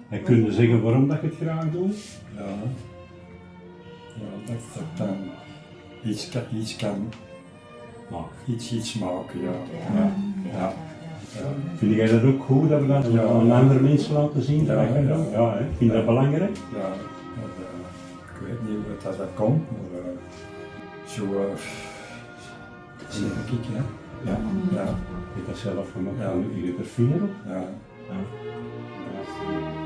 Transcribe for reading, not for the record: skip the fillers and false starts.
En kun je zeggen waarom dat je het graag doet? Ja, dat ik dan iets kan iets maken, ja. Vind jij dat ook goed dat we dat aan andere mensen laten zien? Ja, Vind je dat belangrijk? Ja, ik weet niet hoe dat komt, maar zo zie ik, hè. Ja. Ja. Ik heb dat zelf gemaakt van ieder vinger. Ja. Ja.